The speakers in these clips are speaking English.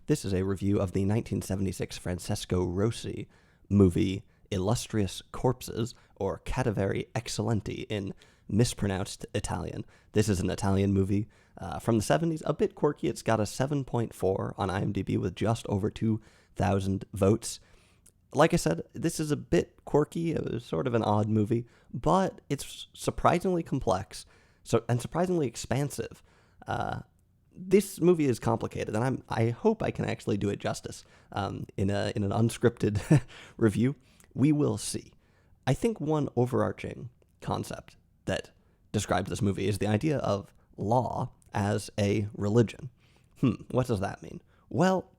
This is a review of the 1976 Francesco Rosi movie Illustrious Corpses, or Cadaveri Eccellenti in mispronounced Italian. This is an Italian movie from the 70s, a bit quirky. It's got a 7.4 on IMDb with just over 2,000 votes. Like I said, this is a bit quirky, sort of an odd movie, but it's surprisingly complex and surprisingly expansive. This movie is complicated, and I hope I can actually do it justice in an unscripted review. We will see. I think one overarching concept that describes this movie is the idea of law as a religion. What does that mean? Well,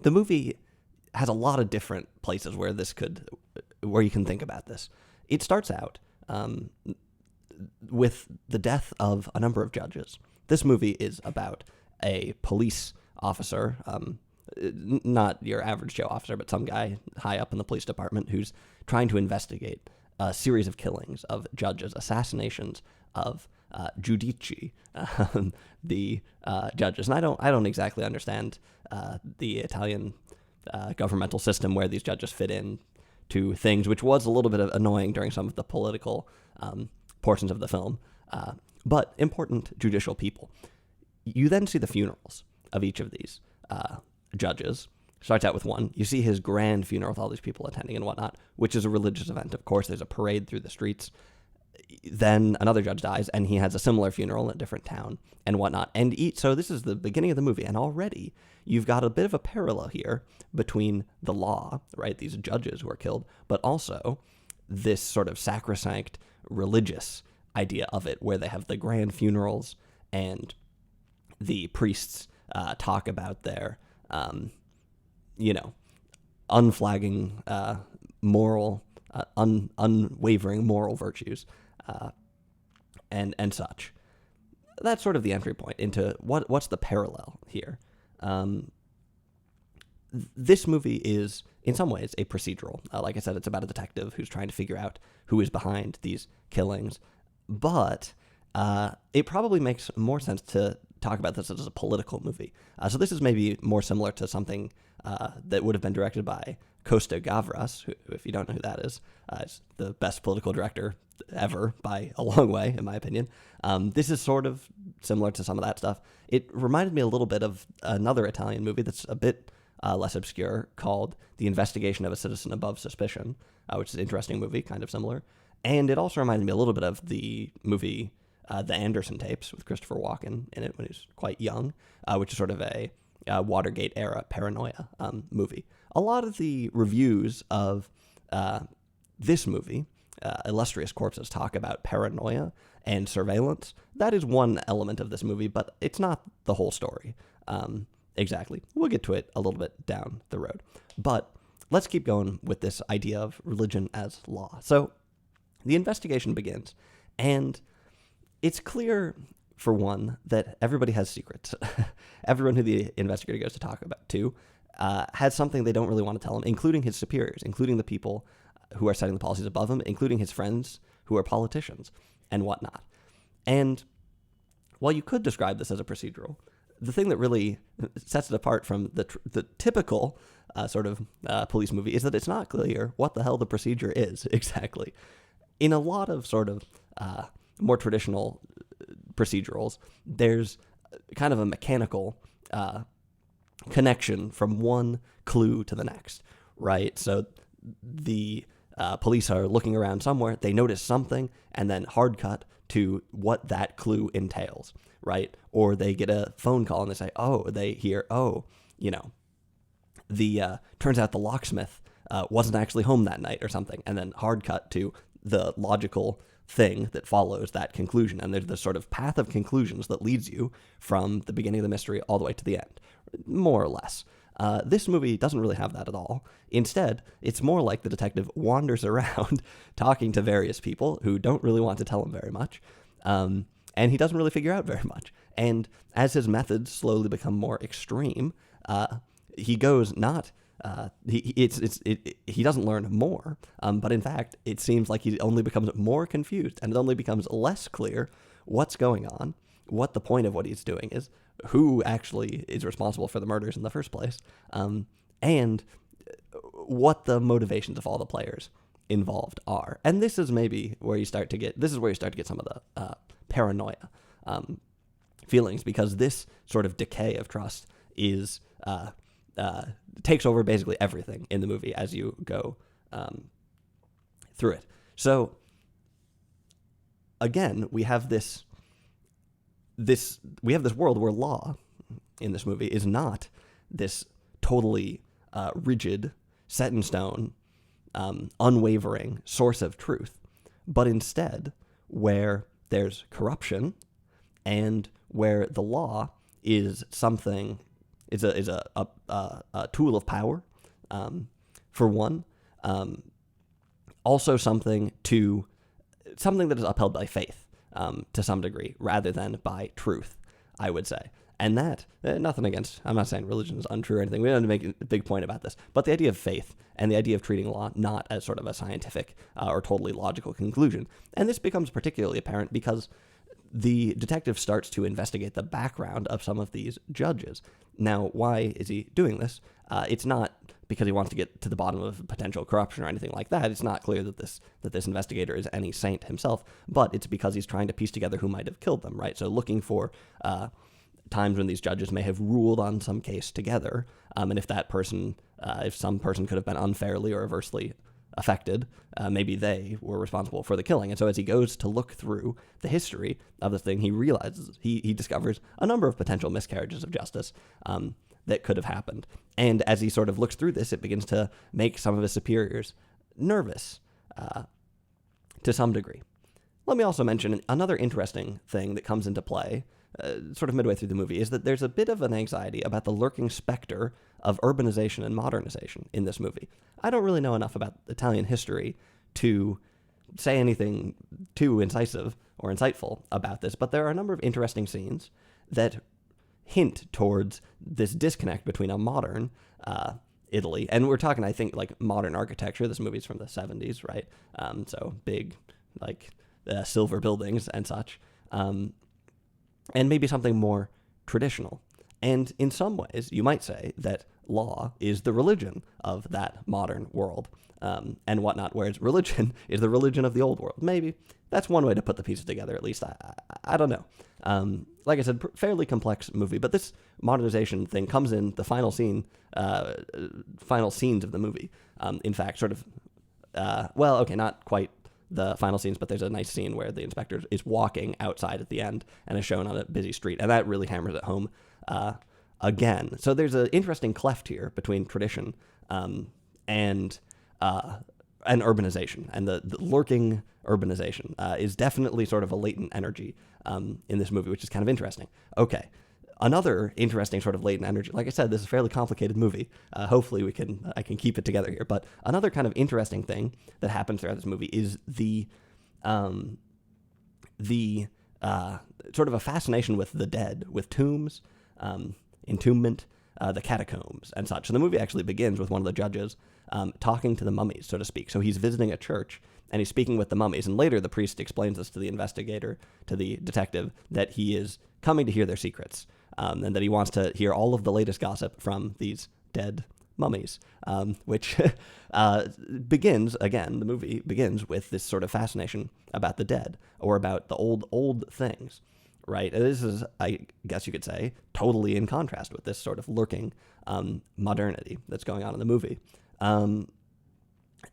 the movie has a lot of different places where you can think about this. It starts out with the death of a number of judges. This movie is about a police officer, not your average Joe officer, but some guy high up in the police department who's trying to investigate a series of killings of judges, assassinations of giudici, the judges. And I don't exactly understand the Italian governmental system where these judges fit in to things, which was a little bit annoying during some of the political portions of the film, but important judicial people. You then see the funerals of each of these judges. Starts out with one. You see his grand funeral with all these people attending and whatnot, which is a religious event. Of course, there's a parade through the streets. Then another judge dies, and he has a similar funeral in a different town and whatnot. So this is the beginning of the movie, and already you've got a bit of a parallel here between the law, right, these judges who are killed, but also this sort of sacrosanct religious idea of it, where they have the grand funerals and the priests talk about their, unflagging moral, unwavering moral virtues, and such. That's sort of the entry point into what's the parallel here. This movie is, in some ways, a procedural. Like I said, it's about a detective who's trying to figure out who is behind these killings, but it probably makes more sense to talk about this as a political movie. So this is maybe more similar to something that would have been directed by Costa Gavras, who, if you don't know who that is the best political director ever by a long way, in my opinion. This is sort of similar to some of that stuff. It reminded me a little bit of another Italian movie that's a bit less obscure called The Investigation of a Citizen Above Suspicion, which is an interesting movie, kind of similar. And it also reminded me a little bit of the movie The Anderson Tapes with Christopher Walken in it when he was quite young, which is sort of a Watergate-era paranoia movie. A lot of the reviews of this movie, Illustrious Corpses, talk about paranoia and surveillance. That is one element of this movie, but it's not the whole story. Exactly. We'll get to it a little bit down the road. But let's keep going with this idea of religion as law. So the investigation begins, and it's clear, for one, that everybody has secrets. Everyone who the investigator goes to talk about has something they don't really want to tell him, including his superiors, including the people who are setting the policies above him, including his friends who are politicians and whatnot. And while you could describe this as a procedural, the thing that really sets it apart from the typical police movie is that it's not clear what the hell the procedure is exactly. In a lot of sort of more traditional procedurals, there's kind of a mechanical connection from one clue to the next, right? So the police are looking around somewhere, they notice something, and then hard cut to what that clue entails, right? Or they get a phone call and they say, turns out the locksmith wasn't actually home that night or something, and then hard cut to the logical thing that follows that conclusion. And there's this sort of path of conclusions that leads you from the beginning of the mystery all the way to the end, more or less. This movie doesn't really have that at all. Instead, it's more like the detective wanders around talking to various people who don't really want to tell him very much, and he doesn't really figure out very much. And as his methods slowly become more extreme, he goes not... he doesn't learn more, but in fact, it seems like he only becomes more confused, and it only becomes less clear what's going on, what the point of what he's doing is, who actually is responsible for the murders in the first place, and what the motivations of all the players involved are. And this is maybe where you start to get some of the paranoia feelings, because this sort of decay of trust is takes over basically everything in the movie as you go through it. So again, we have this world where law in this movie is not this totally rigid, set in stone, unwavering source of truth, but instead where there's corruption and where the law is something is a tool of power, for one, also something that is upheld by faith, to some degree, rather than by truth, I would say. And that, nothing against, I'm not saying religion is untrue or anything, we don't have to make a big point about this, but the idea of faith and the idea of treating law not as sort of a scientific or totally logical conclusion. And this becomes particularly apparent because the detective starts to investigate the background of some of these judges. Now, why is he doing this? It's not because he wants to get to the bottom of potential corruption or anything like that. It's not clear that this investigator is any saint himself, but it's because he's trying to piece together who might have killed them, right? So looking for times when these judges may have ruled on some case together, and if that person, if some person could have been unfairly or adversely affected, maybe they were responsible for the killing. And so as he goes to look through the history of the thing, he realizes, he discovers a number of potential miscarriages of justice that could have happened. And as he sort of looks through this, it begins to make some of his superiors nervous to some degree. Let me also mention another interesting thing that comes into play sort of midway through the movie is that there's a bit of an anxiety about the lurking specter of urbanization and modernization in this movie. I don't really know enough about Italian history to say anything too incisive or insightful about this, but there are a number of interesting scenes that hint towards this disconnect between a modern Italy, and we're talking, I think, like modern architecture. This movie's from the 70s, right? So big, like silver buildings and such, and maybe something more traditional. And in some ways, you might say that law is the religion of that modern world, and whatnot, whereas religion is the religion of the old world. Maybe that's one way to put the pieces together, at least. I don't know. Like I said, fairly complex movie, but this modernization thing comes in the final scenes of the movie. In fact, sort of, not quite the final scenes, but there's a nice scene where the inspector is walking outside at the end and is shown on a busy street, and that really hammers it home again. So there's an interesting cleft here between tradition and urbanization, and the lurking urbanization is definitely sort of a latent energy in this movie, which is kind of interesting. Okay. Another interesting sort of latent energy, like I said, this is a fairly complicated movie. Hopefully I can keep it together here. But another kind of interesting thing that happens throughout this movie is the sort of a fascination with the dead, with tombs, entombment, the catacombs, and such. So the movie actually begins with one of the judges talking to the mummies, so to speak. So he's visiting a church, and he's speaking with the mummies. And later the priest explains this to the investigator, to the detective, that he is coming to hear their secrets, and that he wants to hear all of the latest gossip from these dead mummies, which begins, again, the movie begins with this sort of fascination about the dead, or about the old things, right? And this is, I guess you could say, totally in contrast with this sort of lurking modernity that's going on in the movie.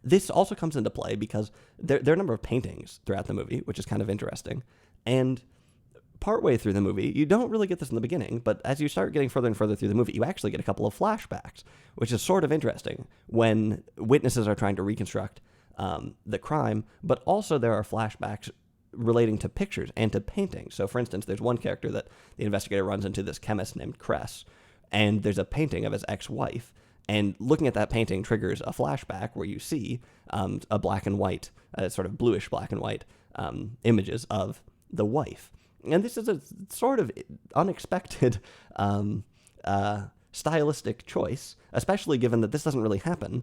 This also comes into play because there are a number of paintings throughout the movie, which is kind of interesting. And partway through the movie, you don't really get this in the beginning, but as you start getting further and further through the movie, you actually get a couple of flashbacks, which is sort of interesting when witnesses are trying to reconstruct the crime, but also there are flashbacks relating to pictures and to paintings. So, for instance, there's one character that the investigator runs into, this chemist named Kress, and there's a painting of his ex-wife. And looking at that painting triggers a flashback where you see a black and white, sort of bluish black and white images of the wife. And this is a sort of unexpected stylistic choice, especially given that this doesn't really happen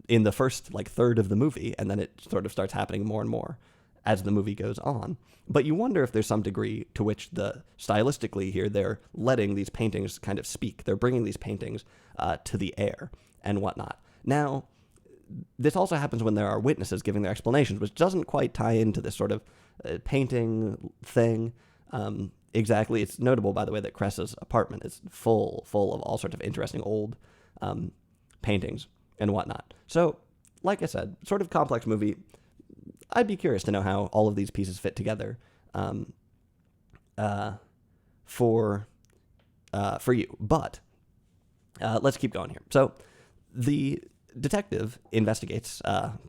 in the first third of the movie, and then it sort of starts happening more and more as the movie goes on. But you wonder if there's some degree to which stylistically here, they're letting these paintings kind of speak. They're bringing these paintings to the air and whatnot. Now, this also happens when there are witnesses giving their explanations, which doesn't quite tie into this sort of painting thing exactly. It's notable, by the way, that Cress's apartment is full of all sorts of interesting old paintings and whatnot. So, like I said, sort of complex movie. I'd be curious to know how all of these pieces fit together for you. But let's keep going here. So the detective investigates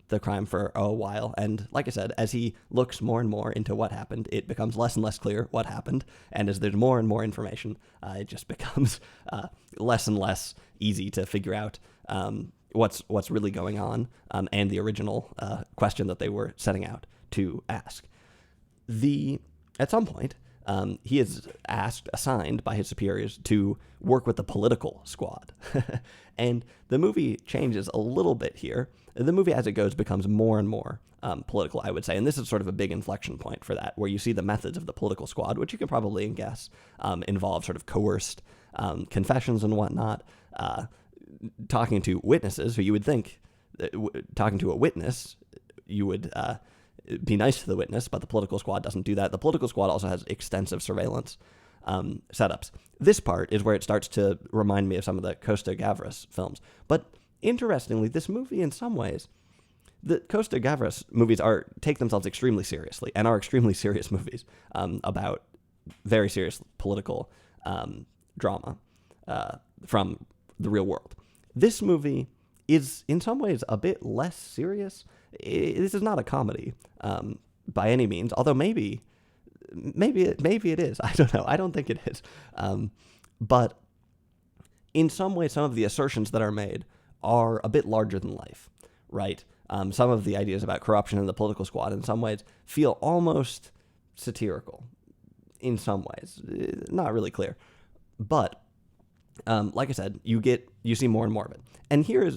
the crime for a while, and like I said, as he looks more and more into what happened, it becomes less and less clear what happened, and as there's more and more information, it just becomes less and less easy to figure out what's really going on, and the original question that they were setting out to ask. At some point, he is assigned by his superiors to work with the political squad. And the movie changes a little bit here. The movie, as it goes, becomes more and more political, I would say. And this is sort of a big inflection point for that, where you see the methods of the political squad, which you can probably guess involve sort of coerced confessions and whatnot, talking to witnesses who you would think, talking to a witness, you would be nice to the witness, but the political squad doesn't do that. The political squad also has extensive surveillance setups. This part is where it starts to remind me of some of the Costa Gavras films. But interestingly, this movie, in some ways, the Costa Gavras movies take themselves extremely seriously and are extremely serious movies about very serious political drama from the real world. This movie is, in some ways, a bit less serious. This is not a comedy by any means, although maybe it is. I don't know. I don't think it is. But in some ways, some of the assertions that are made are a bit larger than life, right? Some of the ideas about corruption in the political squad, in some ways, feel almost satirical. In some ways, not really clear, but like I said, you see more and more of it. And here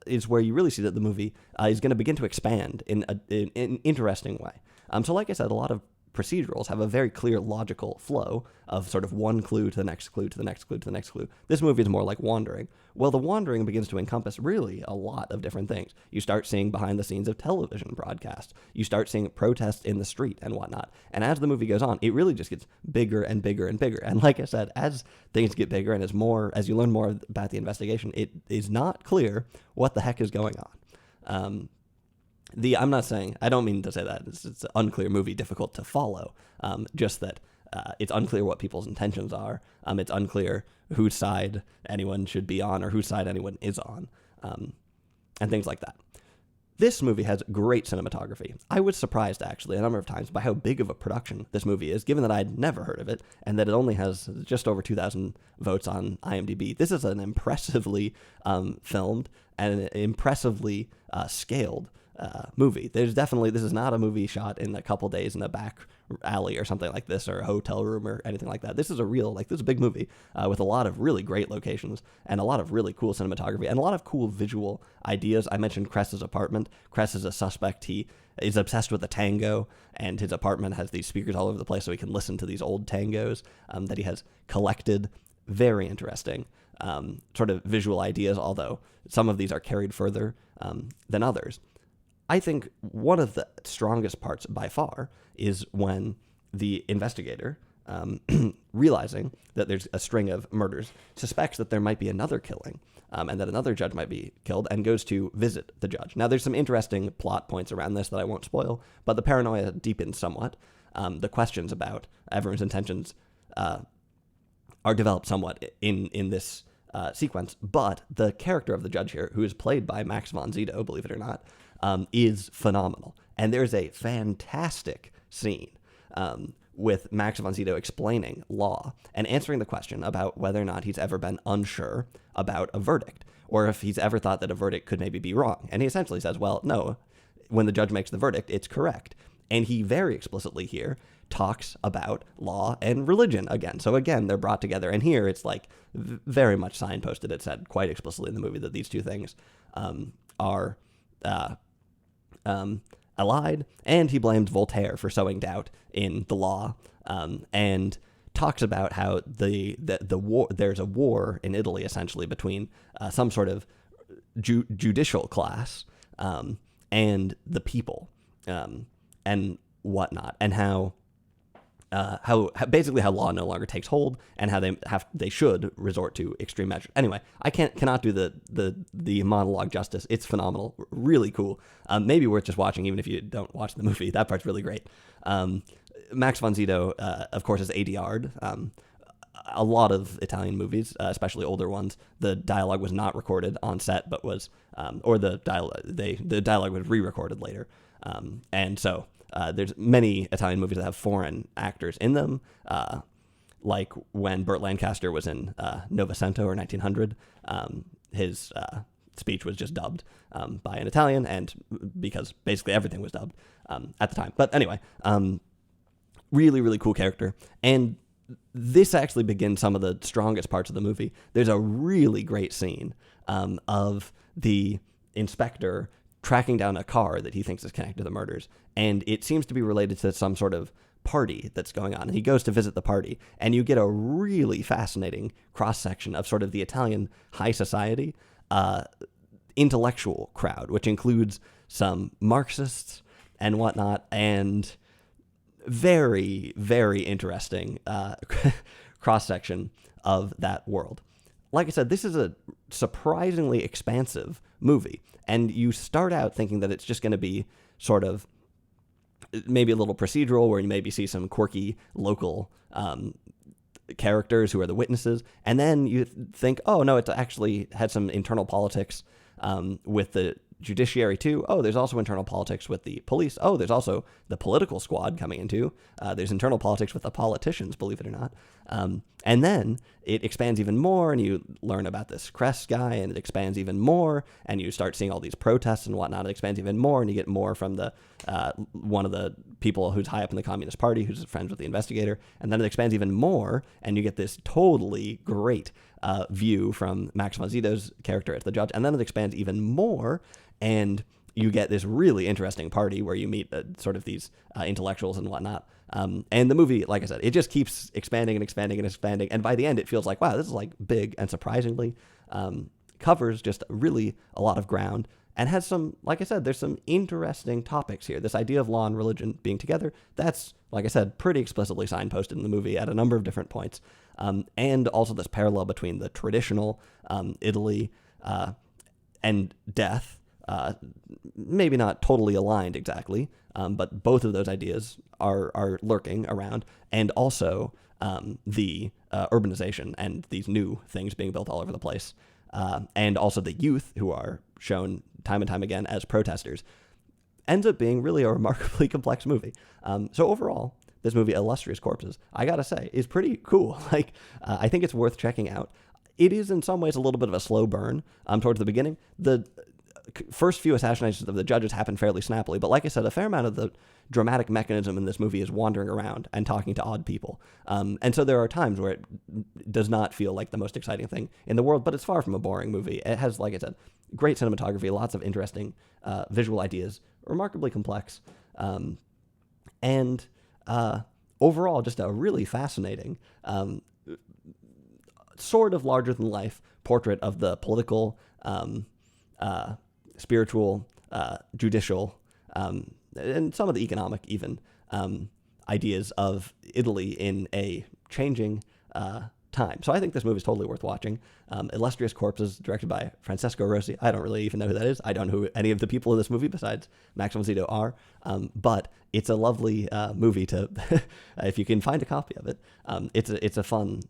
is where you really see that the movie is going to begin to expand in an interesting way. So like I said, a lot of procedurals have a very clear logical flow of sort of one clue to the next clue to the next clue to the next clue. This movie is more like wandering. Well, the wandering begins to encompass really a lot of different things. You start seeing behind the scenes of television broadcasts. You start seeing protests in the street and whatnot. And as the movie goes on, it really just gets bigger and bigger and bigger. And like I said, as things get bigger and as you learn more about the investigation, it is not clear what the heck is going on. I'm not saying, I don't mean to say that it's an unclear movie, difficult to follow, just that it's unclear what people's intentions are. It's unclear whose side anyone should be on or whose side anyone is on, and things like that. This movie has great cinematography. I was surprised, actually, a number of times by how big of a production this movie is, given that I'd never heard of it, and that it only has just over 2,000 votes on IMDb. This is an impressively filmed and an impressively scaled movie. This is not a movie shot in a couple days in a back alley or something like this, or a hotel room or anything like that. This is this is a big movie with a lot of really great locations and a lot of really cool cinematography and a lot of cool visual ideas. I mentioned Cress's apartment. Cress is a suspect. He is obsessed with the tango, and his apartment has these speakers all over the place so he can listen to these old tangos that he has collected. Very interesting sort of visual ideas, although some of these are carried further than others. I think one of the strongest parts by far is when the investigator, realizing that there's a string of murders, suspects that there might be another killing and that another judge might be killed, and goes to visit the judge. Now, there's some interesting plot points around this that I won't spoil, but the paranoia deepens somewhat. The questions about everyone's intentions are developed somewhat in this sequence, but the character of the judge here, who is played by Max von Sydow, believe it or not, is phenomenal. And there's a fantastic scene with Max von Sydow explaining law and answering the question about whether or not he's ever been unsure about a verdict, or if he's ever thought that a verdict could maybe be wrong. And he essentially says, well, no, when the judge makes the verdict, it's correct. And he very explicitly here talks about law and religion again. So again, they're brought together. And here it's like very much signposted. It said quite explicitly in the movie that these two things are allied, and he blames Voltaire for sowing doubt in the law, and talks about how the war, there's a war in Italy essentially between some sort of judicial class and the people, and whatnot, and how basically how law no longer takes hold, and how they should resort to extreme measures. Anyway, I cannot do the monologue justice. It's phenomenal, really cool. Maybe worth just watching, even if you don't watch the movie. That part's really great. Max von Sydow, of course, is ADR'd. A lot of Italian movies, especially older ones, the dialogue was not recorded on set, but was, or the dialogue was re-recorded later, and so. There's many Italian movies that have foreign actors in them, like when Burt Lancaster was in Novecento or 1900, his speech was just dubbed by an Italian, and because basically everything was dubbed at the time. But anyway, really, really cool character. And this actually begins some of the strongest parts of the movie. There's a really great scene of the inspector tracking down a car that he thinks is connected to the murders, and it seems to be related to some sort of party that's going on, and he goes to visit the party, and you get a really fascinating cross-section of sort of the Italian high society intellectual crowd, which includes some Marxists and whatnot, and very, very interesting cross-section of that world. Like I said, this is a surprisingly expansive movie, and you start out thinking that it's just going to be sort of maybe a little procedural, where you maybe see some quirky local characters who are the witnesses, and then you think, oh no, it actually had some internal politics with the judiciary too. Oh, there's also internal politics with the police. Oh, there's also the political squad coming into. There's internal politics with the politicians, believe it or not. And then it expands even more, and you learn about this Kress guy, and it expands even more, and you start seeing all these protests and whatnot. It expands even more, and you get more from the one of the people who's high up in the Communist Party, who's friends with the investigator, and then it expands even more, and you get this totally great view from Max von Sydow's character as the judge, and then it expands even more, and you get this really interesting party where you meet sort of these intellectuals and whatnot. And the movie, like I said, it just keeps expanding and expanding and expanding. And by the end, it feels like, wow, this is like big, and surprisingly covers just really a lot of ground, and has some, like I said, there's some interesting topics here. This idea of law and religion being together, that's, like I said, pretty explicitly signposted in the movie at a number of different points. And also this parallel between the traditional Italy and death, maybe not totally aligned exactly, but both of those ideas are lurking around, and also the urbanization and these new things being built all over the place, and also the youth who are shown time and time again as protesters, ends up being really a remarkably complex movie. So overall, this movie, Illustrious Corpses, I gotta say, is pretty cool. Like, I think it's worth checking out. It is in some ways a little bit of a slow burn towards the beginning. The first few assassinations of the judges happen fairly snappily, but like I said, a fair amount of the dramatic mechanism in this movie is wandering around and talking to odd people. And so there are times where it does not feel like the most exciting thing in the world, but it's far from a boring movie. It has, like I said, great cinematography, lots of interesting visual ideas, remarkably complex, and overall just a really fascinating, sort of larger-than-life portrait of the political, spiritual, judicial, and some of the economic even ideas of Italy in a changing time. So I think this movie is totally worth watching. Illustrious Corpses, directed by Francesco Rosi. I don't really even know who that is. I don't know who any of the people in this movie besides Max von Sydow are. But it's a lovely movie to, if you can find a copy of it. It's a fun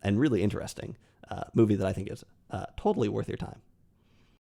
and really interesting movie that I think is totally worth your time.